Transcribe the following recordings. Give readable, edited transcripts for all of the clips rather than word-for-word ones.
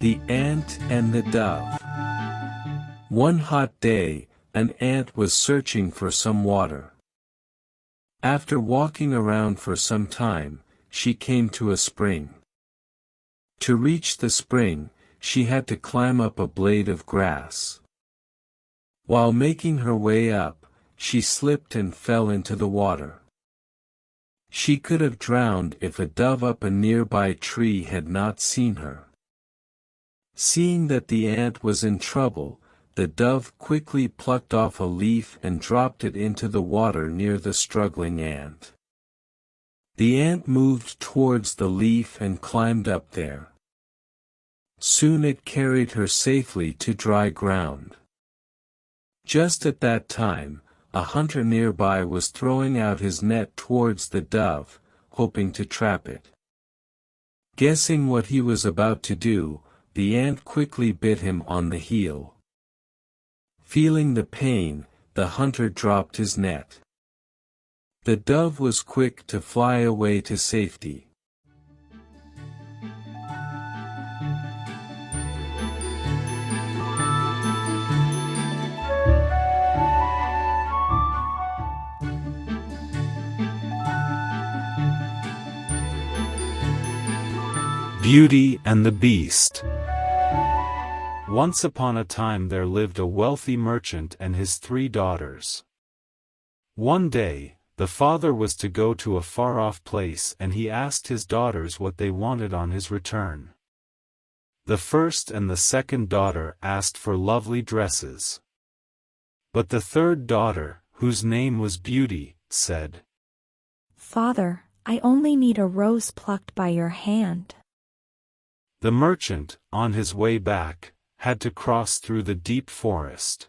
The Ant and the Dove. One hot day, an ant was searching for some water. After walking around for some time, she came to a spring. To reach the spring, she had to climb up a blade of grass. While making her way up, she slipped and fell into the water. She could have drowned if a dove up a nearby tree had not seen her. Seeing that the ant was in trouble, the dove quickly plucked off a leaf and dropped it into the water near the struggling ant. The ant moved towards the leaf and climbed up there. Soon it carried her safely to dry ground. Just at that time, a hunter nearby was throwing out his net towards the dove, hoping to trap it. Guessing what he was about to do, the ant quickly bit him on the heel. Feeling the pain, the hunter dropped his net. The dove was quick to fly away to safety. Beauty and the Beast. Once upon a time there lived a wealthy merchant and his 3 daughters. One day, the father was to go to a far-off place and he asked his daughters what they wanted on his return. The first and the second daughter asked for lovely dresses. But the third daughter, whose name was Beauty, said, "Father, I only need a rose plucked by your hand." The merchant, on his way back, had to cross through the deep forest.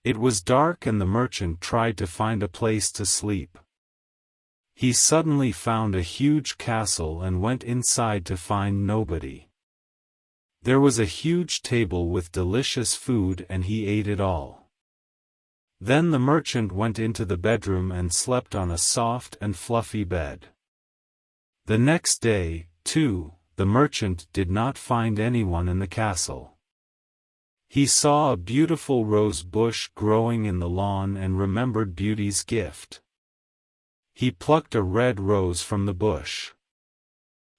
It was dark and the merchant tried to find a place to sleep. He suddenly found a huge castle and went inside to find nobody. There was a huge table with delicious food and he ate it all. Then the merchant went into the bedroom and slept on a soft and fluffy bed. The next day, too, the merchant did not find anyone in the castle. He saw a beautiful rose bush growing in the lawn and remembered Beauty's gift. He plucked a red rose from the bush.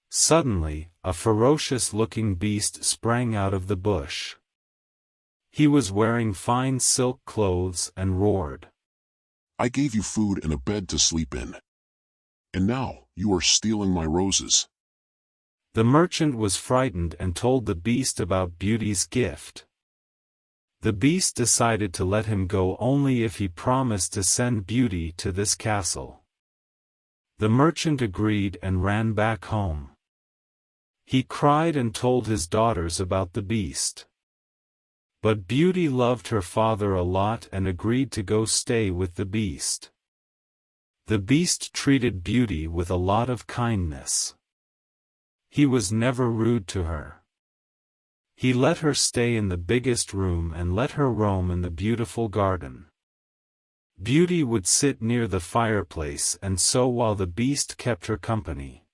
Suddenly, a ferocious-looking beast sprang out of the bush. He was wearing fine silk clothes and roared, "I gave you food and a bed to sleep in. And now, you are stealing my roses." The merchant was frightened and told the beast about Beauty's gift. The beast decided to let him go only if he promised to send Beauty to this castle. The merchant agreed and ran back home. He cried and told his daughters about the beast. But Beauty loved her father a lot and agreed to go stay with the beast. The beast treated Beauty with a lot of kindness. He was never rude to her. He let her stay in the biggest room and let her roam in the beautiful garden. Beauty would sit near the fireplace and sew while the beast kept her company.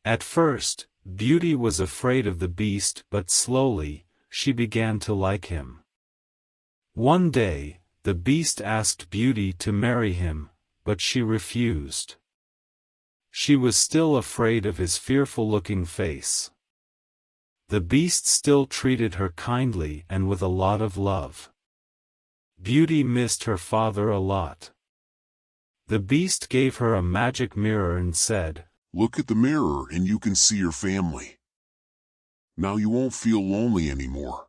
At first, Beauty was afraid of the beast but slowly, she began to like him. One day, the beast asked Beauty to marry him, but she refused. She was still afraid of his fearful-looking face. The beast still treated her kindly and with a lot of love. Beauty missed her father a lot. The beast gave her a magic mirror and said, "Look at the mirror and you can see your family. Now you won't feel lonely anymore."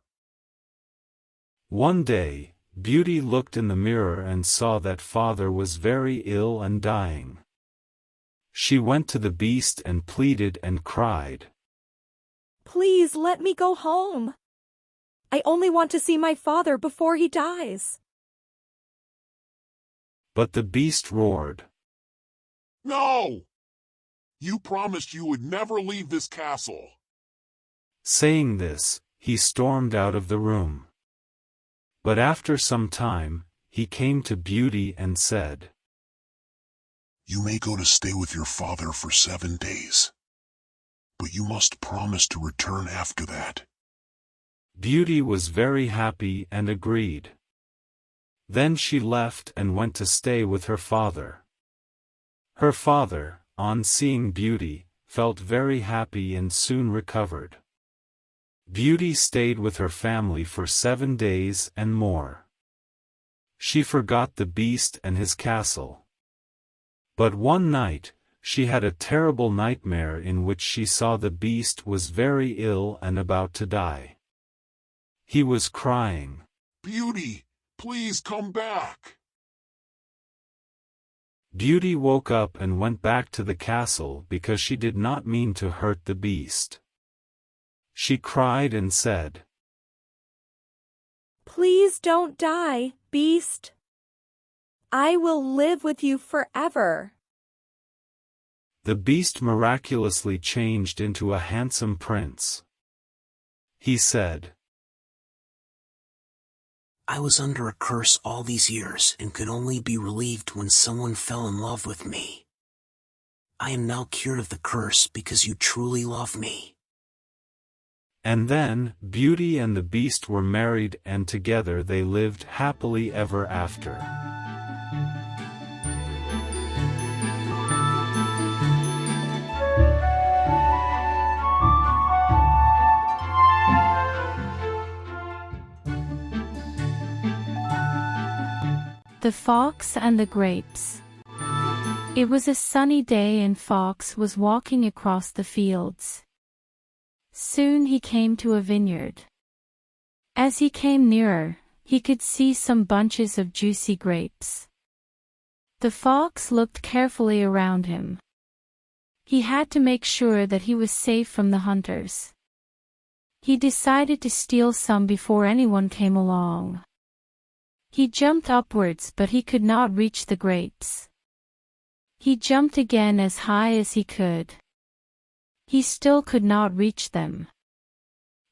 One day, Beauty looked in the mirror and saw that father was very ill and dying. She went to the beast and pleaded and cried, "Please let me go home. I only want to see my father before he dies." But the beast roared, "No! You promised you would never leave this castle." Saying this, he stormed out of the room. But after some time, he came to Beauty and said, "You may go to stay with your father for 7 days. but you must promise to return after that. Beauty was very happy and agreed. Then she left and went to stay with her father. Her father, on seeing Beauty, felt very happy and soon recovered. Beauty stayed with her family for 7 days and more. She forgot the beast and his castle. But one night, she had a terrible nightmare in which she saw the beast was very ill and about to die. He was crying, Beauty, please come back. Beauty woke up and went back to the castle because she did not mean to hurt the beast. She cried and said, Please don't die, beast. I will live with you forever. The beast miraculously changed into a handsome prince. He said, I was under a curse all these years and could only be relieved when someone fell in love with me. I am now cured of the curse because you truly love me. And then, Beauty and the Beast were married and together they lived happily ever after. The Fox and the Grapes. It was a sunny day and Fox was walking across the fields. Soon he came to a vineyard. As he came nearer, he could see some bunches of juicy grapes. The fox looked carefully around him. He had to make sure that he was safe from the hunters. He decided to steal some before anyone came along. He jumped upwards but he could not reach the grapes. He jumped again as high as he could. He still could not reach them.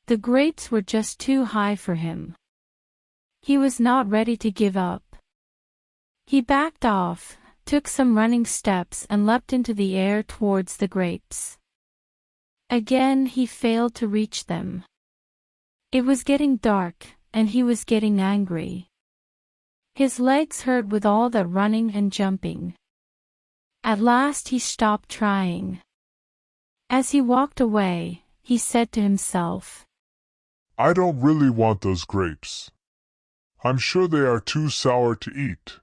The grapes were just too high for him. He was not ready to give up. He backed off, took some running steps and leapt into the air towards the grapes. Again he failed to reach them. It was getting dark, and he was getting angry. His legs hurt with all that running and jumping. At last he stopped trying. As he walked away, he said to himself, I don't really want those grapes. I'm sure they are too sour to eat.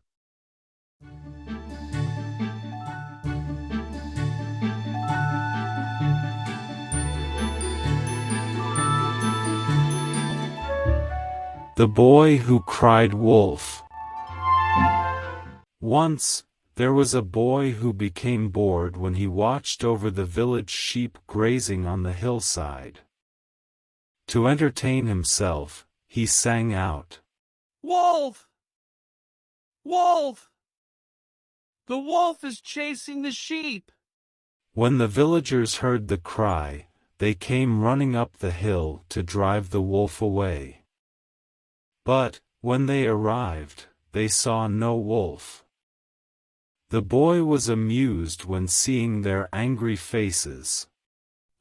The Boy Who Cried Wolf. Once, there was a boy who became bored when he watched over the village sheep grazing on the hillside. To entertain himself, he sang out, Wolf! Wolf! The wolf is chasing the sheep! When the villagers heard the cry, they came running up the hill to drive the wolf away. But, when they arrived, they saw no wolf. The boy was amused when seeing their angry faces.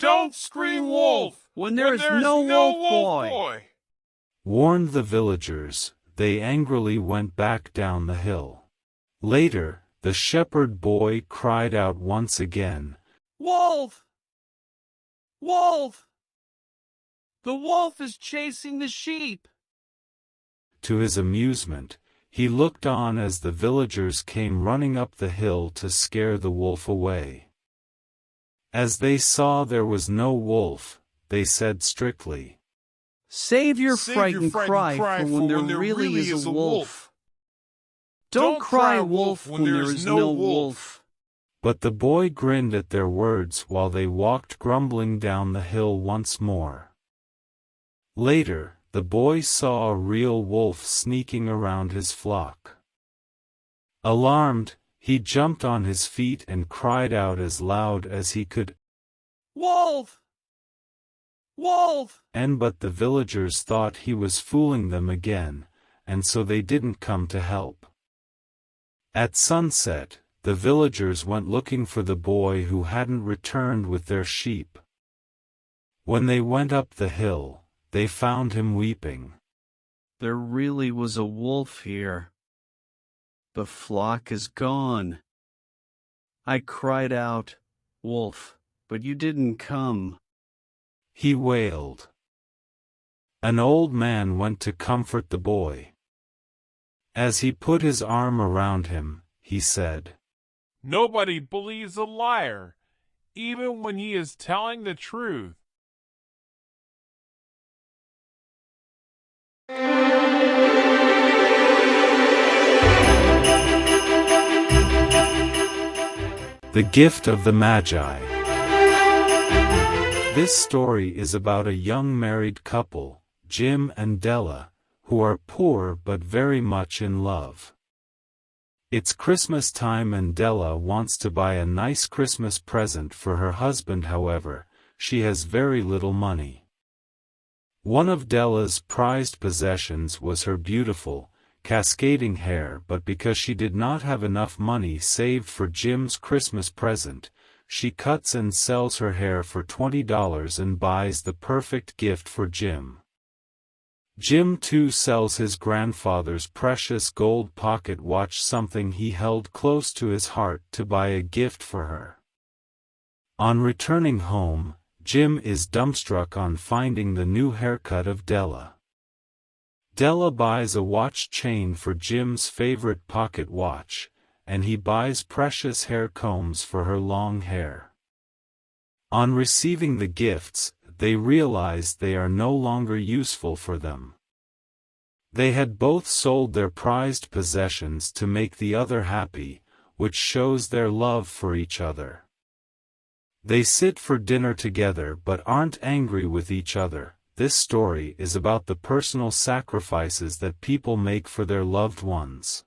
Don't scream wolf when there's no wolf boy! Warned the villagers, they angrily went back down the hill. Later, the shepherd boy cried out once again, Wolf! Wolf! The wolf is chasing the sheep! To his amusement, he looked on as the villagers came running up the hill to scare the wolf away. As they saw there was no wolf, they said strictly, Save your frightened cry for when there really is a wolf. Don't cry wolf when there is no wolf. But the boy grinned at their words while they walked grumbling down the hill once more. Later, the boy saw a real wolf sneaking around his flock. Alarmed, he jumped on his feet and cried out as loud as he could, Wolf! Wolf! But the villagers thought he was fooling them again, and so they didn't come to help. At sunset, the villagers went looking for the boy who hadn't returned with their sheep. When they went up the hill, they found him weeping. There really was a wolf here. The flock is gone. I cried out, "Wolf," but you didn't come. He wailed. An old man went to comfort the boy. As he put his arm around him, he said, "Nobody believes a liar, even when he is telling the truth." The Gift of the Magi. This story is about a young married couple, Jim and Della, who are poor but very much in love. It's Christmas time and Della wants to buy a nice Christmas present for her husband. However, she has very little money. One of Della's prized possessions was her beautiful, cascading hair, but because she did not have enough money saved for Jim's Christmas present, she cuts and sells her hair for $20 and buys the perfect gift for Jim. Jim too sells his grandfather's precious gold pocket watch, something he held close to his heart, to buy a gift for her. On returning home, Jim is dumbstruck on finding the new haircut of Della. Della buys a watch chain for Jim's favorite pocket watch, and he buys precious hair combs for her long hair. On receiving the gifts, they realize they are no longer useful for them. They had both sold their prized possessions to make the other happy, which shows their love for each other. They sit for dinner together but aren't angry with each other. This story is about the personal sacrifices that people make for their loved ones.